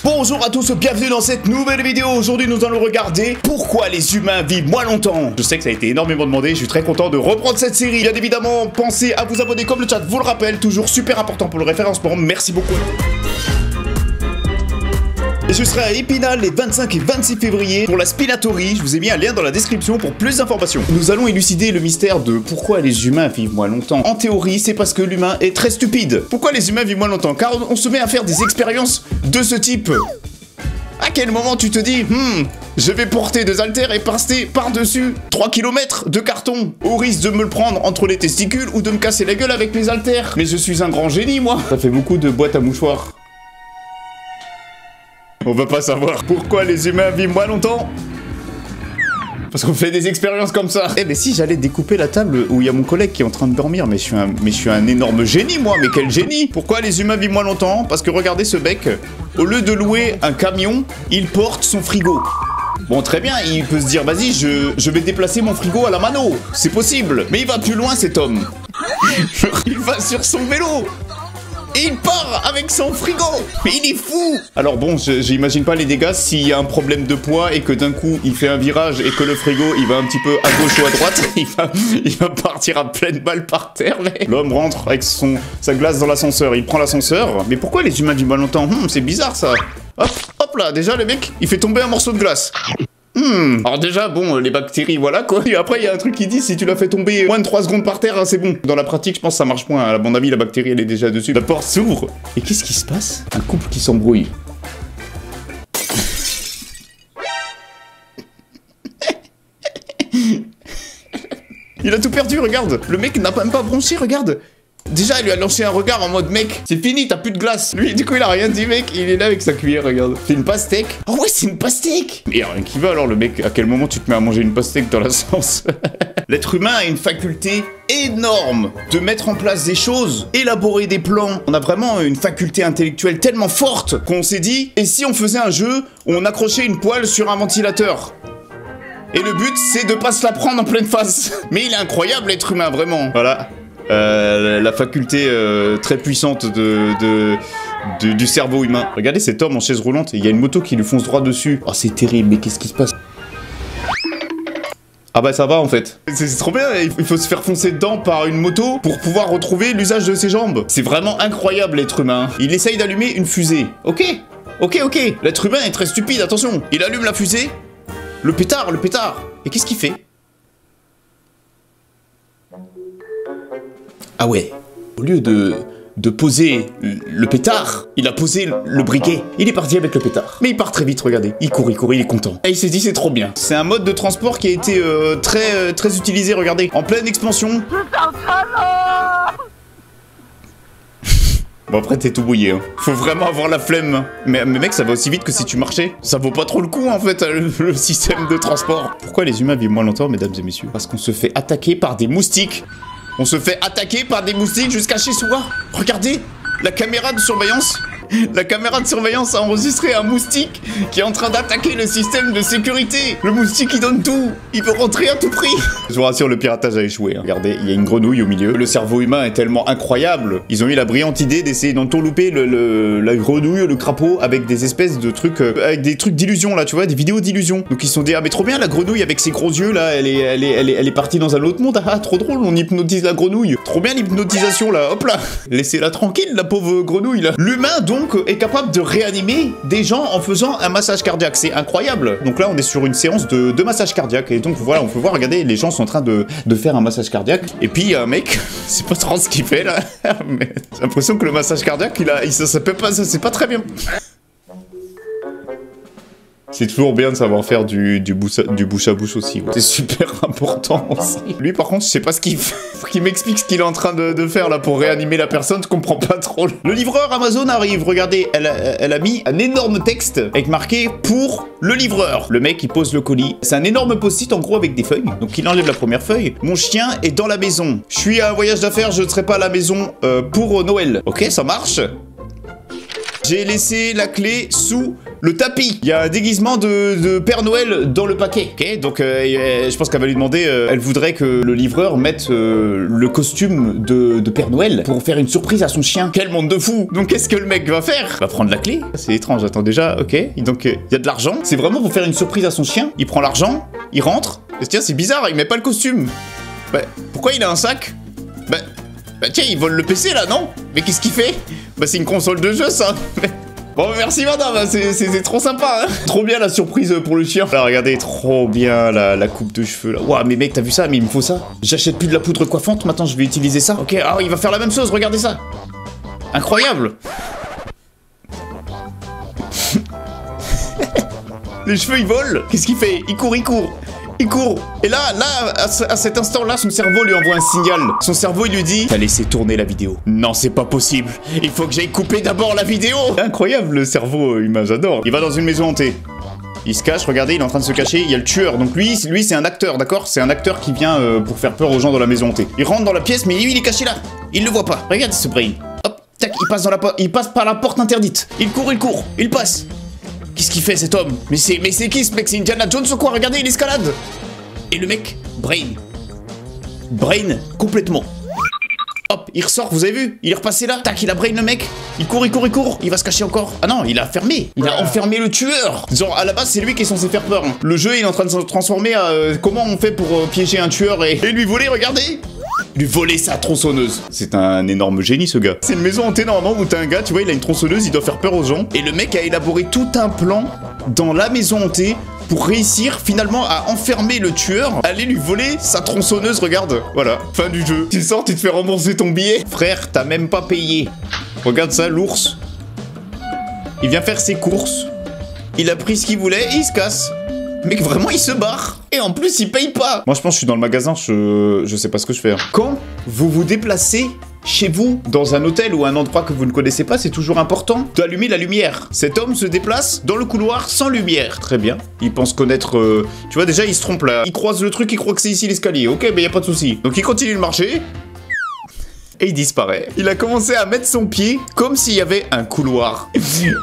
Bonjour à tous, bienvenue dans cette nouvelle vidéo. Aujourd'hui nous allons regarder pourquoi les humains vivent moins longtemps. Je sais que ça a été énormément demandé, je suis très content de reprendre cette série. Bien évidemment, pensez à vous abonner comme le chat vous le rappelle, toujours super important pour le référencement, merci beaucoup. Et je serai à Épinal les 25 et 26 février pour la Spinatory. Je vous ai mis un lien dans la description pour plus d'informations. Nous allons élucider le mystère de pourquoi les humains vivent moins longtemps. En théorie, c'est parce que l'humain est très stupide. Pourquoi les humains vivent moins longtemps? Car on se met à faire des expériences de ce type. À quel moment tu te dis, je vais porter des haltères et passer par-dessus 3 km de carton, au risque de me le prendre entre les testicules ou de me casser la gueule avec les haltères. Mais je suis un grand génie, moi. Ça fait beaucoup de boîtes à mouchoirs. On va pas savoir pourquoi les humains vivent moins longtemps. Parce qu'on fait des expériences comme ça. Eh mais si j'allais découper la table où il y a mon collègue qui est en train de dormir, mais je suis un énorme génie moi, mais quel génie. Pourquoi les humains vivent moins longtemps? Parce que regardez ce bec, au lieu de louer un camion, il porte son frigo. Bon très bien, il peut se dire vas-y je vais déplacer mon frigo à la mano, c'est possible. Mais il va plus loin cet homme. Il va sur son vélo. Et il part avec son frigo. Mais il est fou. Alors bon, j'imagine pas les dégâts s'il y a un problème de poids et que d'un coup il fait un virage et que le frigo il va un petit peu à gauche ou à droite. Il va partir à pleine balle par terre. L'homme rentre avec sa glace dans l'ascenseur. Il prend l'ascenseur. Mais pourquoi les humains vivent moins longtemps? C'est bizarre ça. Hop, hop là, déjà le mec il fait tomber un morceau de glace. Alors déjà, bon, les bactéries, voilà quoi. Et après, il y a un truc qui dit, si tu l'as fait tomber moins de 3 secondes par terre, hein, c'est bon. Dans la pratique, je pense que ça marche moins. À mon avis, la bactérie, elle est déjà dessus. La porte s'ouvre. Et qu'est-ce qui se passe? Un couple qui s'embrouille. Il a tout perdu, regarde. Le mec n'a même pas bronché, regarde. Déjà, il lui a lancé un regard en mode mec, c'est fini, t'as plus de glace. Lui, du coup, il a rien dit, mec. Il est là avec sa cuillère, regarde. C'est une pastèque. Oh ouais, c'est une pastèque. Mais rien qui va alors, le mec. À quel moment tu te mets à manger une pastèque dans la sauce? L'être humain a une faculté énorme de mettre en place des choses, élaborer des plans. On a vraiment une faculté intellectuelle tellement forte qu'on s'est dit, et si on faisait un jeu où on accrochait une poêle sur un ventilateur? Et le but, c'est de pas se la prendre en pleine face. Mais il est incroyable, l'être humain, vraiment. Voilà. La faculté très puissante du cerveau humain. Regardez cet homme en chaise roulante, il y a une moto qui lui fonce droit dessus. Oh c'est terrible, mais qu'est-ce qui se passe? Ah bah ça va en fait. C'est trop bien, il faut se faire foncer dedans par une moto pour pouvoir retrouver l'usage de ses jambes. C'est vraiment incroyable l'être humain. Il essaye d'allumer une fusée. Ok. L'être humain est très stupide, attention. Il allume la fusée. Le pétard. Et qu'est-ce qu'il fait? Ah ouais, au lieu de poser le pétard, il a posé le briquet. Il est parti avec le pétard. Mais il part très vite, regardez. Il court, il est content. Et il s'est dit, c'est trop bien. C'est un mode de transport qui a été très utilisé, regardez. En pleine expansion. Bon après t'es tout bouillé, hein. Faut vraiment avoir la flemme. Mais mec, ça va aussi vite que si tu marchais. Ça vaut pas trop le coup en fait, le système de transport. Pourquoi les humains vivent moins longtemps, mesdames et messieurs? Parce qu'on se fait attaquer par des moustiques. On se fait attaquer par des moustiques jusqu'à chez soi. Regardez, la caméra de surveillance. La caméra de surveillance a enregistré un moustique qui est en train d'attaquer le système de sécurité. Le moustique, il donne tout. Il veut rentrer à tout prix. Je vous rassure, le piratage a échoué. Hein. Regardez, il y a une grenouille au milieu. Le cerveau humain est tellement incroyable. Ils ont eu la brillante idée d'essayer d'entourlouper la grenouille, le crapaud, avec des espèces de trucs, avec des trucs d'illusion, là, tu vois, des vidéos d'illusion. Donc ils se sont dit, ah mais trop bien, la grenouille avec ses gros yeux, là, elle est partie dans un autre monde. Ah, trop drôle, on hypnotise la grenouille. Trop bien l'hypnotisation, là, hop là. Laissez-la tranquille, la pauvre grenouille, là. L'humain, donc, est capable de réanimer des gens en faisant un massage cardiaque. C'est incroyable. Donc là, on est sur une séance de massage cardiaque. Et donc, voilà, on peut voir, regardez, les gens sont en train de faire un massage cardiaque. Et puis, il y a un mec, c'est pas trop ce qu'il fait, là. Mais j'ai l'impression que le massage cardiaque, ça c'est pas très bien. C'est toujours bien de savoir faire du bouche à bouche aussi. Ouais. C'est super important aussi. Lui par contre, je sais pas ce qu'il fait. Faut qu'il m'explique ce qu'il est en train de faire là pour réanimer la personne, je comprends pas trop. Le livreur Amazon arrive, regardez, elle a mis un énorme texte avec marqué pour le livreur. Le mec il pose le colis. C'est un énorme post-it en gros avec des feuilles. Donc il enlève la première feuille. Mon chien est dans la maison. Je suis à un voyage d'affaires, je ne serai pas à la maison pour Noël. Ok, ça marche. J'ai laissé la clé sous le tapis. Il y a un déguisement de Père Noël dans le paquet. Ok, donc je pense qu'elle va lui demander, elle voudrait que le livreur mette le costume de Père Noël pour faire une surprise à son chien. Quel monde de fou. Donc qu'est-ce que le mec va faire? Il va prendre la clé. C'est étrange, attends déjà, ok. Donc il y a de l'argent. C'est vraiment pour faire une surprise à son chien. Il prend l'argent, il rentre. Et tiens, c'est bizarre, il met pas le costume. Bah, pourquoi il a un sac? Bah tiens, il vole le PC là, non? Mais qu'est-ce qu'il fait? Bah c'est une console de jeu ça. Bon, merci madame, c'est trop sympa, hein. Trop bien la surprise pour le chien. Là, regardez, trop bien la coupe de cheveux, là. Ouah, mais mec, t'as vu ça? Mais il me faut ça. J'achète plus de la poudre coiffante, maintenant je vais utiliser ça. Ok, ah, il va faire la même chose, regardez ça. Incroyable. Les cheveux, ils volent. Qu'est-ce qu'il fait? Il court, il court. Il court. Et là, à cet instant-là, son cerveau lui envoie un signal. Son cerveau, il lui dit: t'as laissé tourner la vidéo. Non, c'est pas possible. Il faut que j'aille couper d'abord la vidéo. Incroyable, le cerveau humain, j'adore. Il va dans une maison hantée. Il se cache, regardez, il est en train de se cacher. Il y a le tueur. Donc lui c'est un acteur, d'accord? C'est un acteur qui vient pour faire peur aux gens dans la maison hantée. Il rentre dans la pièce, mais lui, il est caché là. Il le voit pas. Regarde ce brain. Hop, tac, il passe par la porte interdite. Il court, il passe. Qu'est-ce qu'il fait cet homme? Mais c'est qui ce mec? C'est Indiana Jones ou quoi? Regardez, il escalade. Et le mec, brain complètement. Hop, il ressort, vous avez vu? Il est repassé là, tac, il a brain le mec. Il court, il va se cacher encore. Ah non, il a fermé. Il a enfermé le tueur. Genre, à la base, c'est lui qui est censé faire peur. Hein. Le jeu, il est en train de se transformer à comment on fait pour piéger un tueur et lui voler, regardez. Lui voler sa tronçonneuse. C'est un énorme génie, ce gars. C'est une maison hantée, normalement, où t'as un gars, tu vois, il a une tronçonneuse, il doit faire peur aux gens. Et le mec a élaboré tout un plan dans la maison hantée pour réussir, finalement, à enfermer le tueur, aller lui voler sa tronçonneuse, regarde. Voilà, fin du jeu. Tu sors, tu te fais rembourser ton billet. Frère, t'as même pas payé. Regarde ça, l'ours. Il vient faire ses courses. Il a pris ce qu'il voulait et il se casse. Mec, vraiment, il se barre. Et en plus, il paye pas. Moi, je pense que je suis dans le magasin, je sais pas ce que je fais. Quand vous vous déplacez chez vous, dans un hôtel ou un endroit que vous ne connaissez pas, c'est toujours important d'allumer la lumière. Cet homme se déplace dans le couloir sans lumière. Très bien. Il pense connaître... Tu vois, déjà, il se trompe là. Il croise le truc, il croit que c'est ici l'escalier. Ok, mais y a pas de souci. Donc, il continue de marcher. Et il disparaît. Il a commencé à mettre son pied comme s'il y avait un couloir.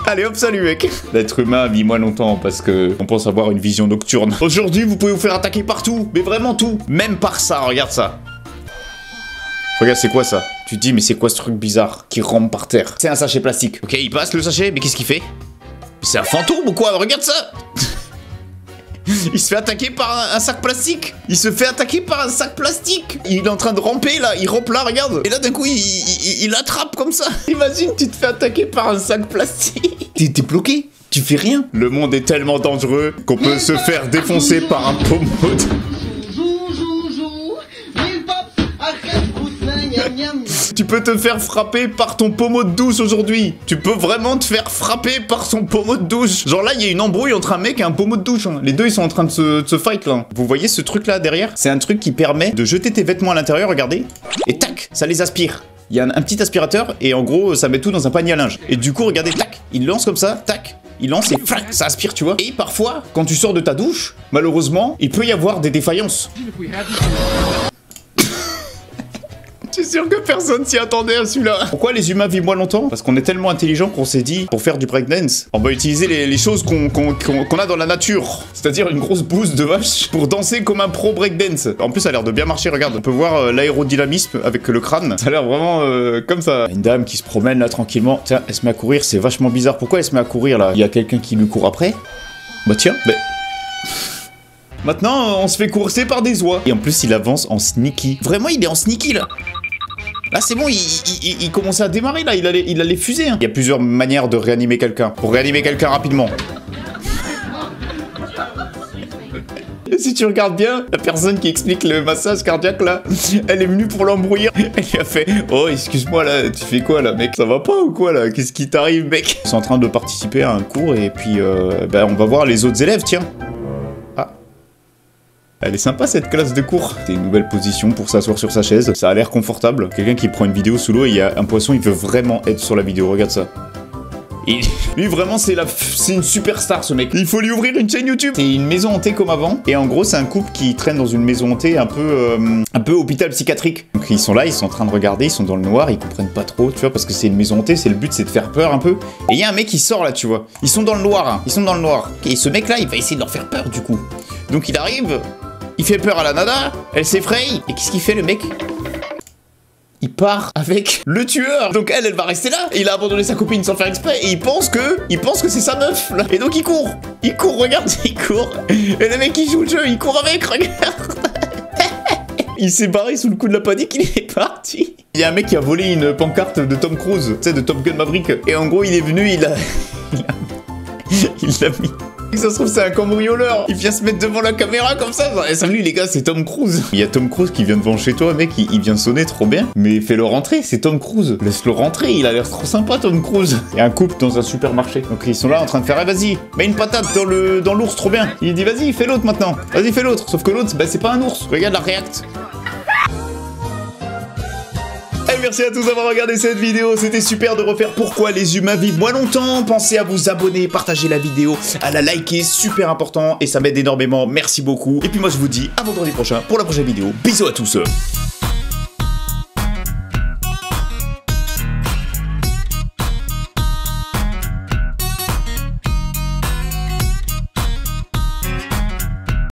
Allez hop, salut mec. L'être humain vit moins longtemps parce que on pense avoir une vision nocturne. Aujourd'hui, vous pouvez vous faire attaquer partout, mais vraiment tout. Même par ça, regarde ça. Regarde, c'est quoi ça? Tu te dis, mais c'est quoi ce truc bizarre qui rampe par terre? C'est un sachet plastique. Ok, il passe le sachet, mais qu'est-ce qu'il fait? C'est un fantôme ou quoi? Regarde ça. Il se fait attaquer par un sac plastique. Il se fait attaquer par un sac plastique. Il est en train de ramper là, il rampe là, regarde. Et là d'un coup, il attrape comme ça. Imagine, tu te fais attaquer par un sac plastique. T'es bloqué, tu fais rien. Le monde est tellement dangereux qu'on peut se faire défoncer par un pommeau. Tu peux te faire frapper par ton pommeau de douche aujourd'hui. Tu peux vraiment te faire frapper par son pommeau de douche. Genre là, il y a une embrouille entre un mec et un pommeau de douche. Hein. Les deux, ils sont en train de se fight là. Vous voyez ce truc là derrière? C'est un truc qui permet de jeter tes vêtements à l'intérieur, regardez. Et tac, ça les aspire. Il y a un petit aspirateur et en gros, ça met tout dans un panier à linge. Et du coup, regardez, tac, il lance comme ça, tac. Il lance et flac, ça aspire, tu vois. Et parfois, quand tu sors de ta douche, malheureusement, il peut y avoir des défaillances. Je suis sûr que personne s'y attendait à celui-là. Pourquoi les humains vivent moins longtemps? Parce qu'on est tellement intelligent qu'on s'est dit, pour faire du breakdance, on va utiliser les choses qu'on a dans la nature. C'est-à-dire une grosse bouse de vache pour danser comme un pro breakdance. En plus, ça a l'air de bien marcher, regarde. On peut voir l'aérodynamisme avec le crâne. Ça a l'air vraiment comme ça. Une dame qui se promène là tranquillement. Tiens, elle se met à courir, c'est vachement bizarre. Pourquoi elle se met à courir là? Il y a quelqu'un qui lui court après? Bah tiens, mais... Maintenant, on se fait courser par des oies. Et en plus, il avance en sneaky. Vraiment, il est en sneaky là. Là, c'est bon, il commençait à démarrer, là. Il allait fuser. Hein. Il y a plusieurs manières de réanimer quelqu'un. Pour réanimer quelqu'un rapidement. Et si tu regardes bien, la personne qui explique le massage cardiaque, là, elle est venue pour l'embrouiller. Elle lui a fait « Oh, excuse-moi, là, tu fais quoi, là, mec? Ça va pas ou quoi, là? Qu'est-ce qui t'arrive, mec ?» Ils sont en train de participer à un cours et puis, ben, on va voir les autres élèves, tiens. Elle est sympa cette classe de cours. C'est une nouvelle position pour s'asseoir sur sa chaise. Ça a l'air confortable. Quelqu'un qui prend une vidéo sous l'eau et il y a un poisson, il veut vraiment être sur la vidéo. Regarde ça. Et lui, vraiment, c'est une superstar, ce mec. Il faut lui ouvrir une chaîne YouTube. C'est une maison hantée comme avant. Et en gros, c'est un couple qui traîne dans une maison hantée un peu hôpital psychiatrique. Donc ils sont là, ils sont en train de regarder, ils sont dans le noir, ils comprennent pas trop, tu vois, parce que c'est une maison hantée, c'est le but, c'est de faire peur un peu. Et il y a un mec qui sort là, tu vois. Ils sont dans le noir, hein. Ils sont dans le noir. Et ce mec là, il va essayer de leur faire peur du coup. Donc il arrive, il fait peur à la nana, elle s'effraie. Et qu'est-ce qu'il fait le mec? Il part avec le tueur. Donc elle va rester là. Et il a abandonné sa copine sans faire exprès. Et il pense que c'est sa meuf là. Et donc il court, regarde, il court. Et le mec qui joue le jeu, il court avec, regarde. Il s'est barré sous le coup de la panique, il est parti. Il y a un mec qui a volé une pancarte de Tom Cruise, tu sais, de Top Gun Maverick. Et en gros, il est venu, il l'a mis. Ça se trouve, c'est un cambrioleur. Il vient se mettre devant la caméra comme ça. Salut les gars, c'est Tom Cruise. Il y a Tom Cruise qui vient devant chez toi, mec. Il vient sonner trop bien. Mais fais-le rentrer, c'est Tom Cruise. Laisse-le rentrer, il a l'air trop sympa, Tom Cruise. Il y a un couple dans un supermarché. Donc ils sont là en train de faire, vas-y, mets une patate dans l'ours, trop bien. Il dit, vas-y, fais l'autre maintenant. Vas-y, fais l'autre. Sauf que l'autre, bah, c'est pas un ours. Regarde la react. Et merci à tous d'avoir regardé cette vidéo, c'était super de refaire pourquoi les humains vivent moins longtemps. Pensez à vous abonner, partager la vidéo, à la liker, super important et ça m'aide énormément, merci beaucoup. Et puis moi je vous dis à vendredi prochain pour la prochaine vidéo, bisous à tous.